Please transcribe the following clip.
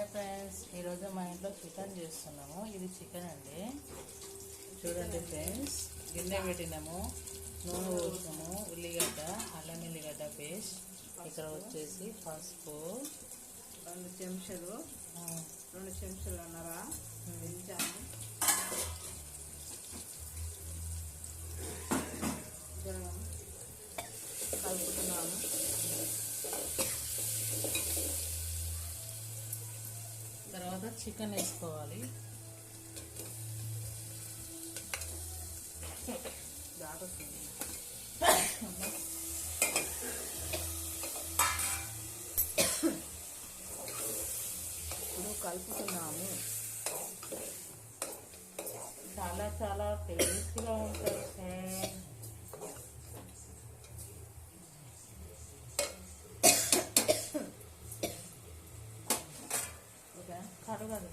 Hi friends, ఈరోజు మా ఇంట్లో చికెన్ చేస్తున్నాము. ఇది చికెన్ అండి. చూడండి ఫ్రెండ్స్, గిన్నె పెట్టినాము, నూనె పోసాము, ఉల్లిగడ్డ, అల్లం ఎల్లిగడ్డ పేస్ట్, ఇక్కడ వచ్చేసి పసుపు 2 చెంచాలు 2 చెంచాలున్నర వేయించాము. కలుపుతున్నాము. తర్వాత చికెన్ వేసుకోవాలి. ఇప్పుడు కలుపుతున్నాము. చాలా చాలా టేస్టీగా ఉంటుంది ఫ్రెండ్స్. కడగాలి.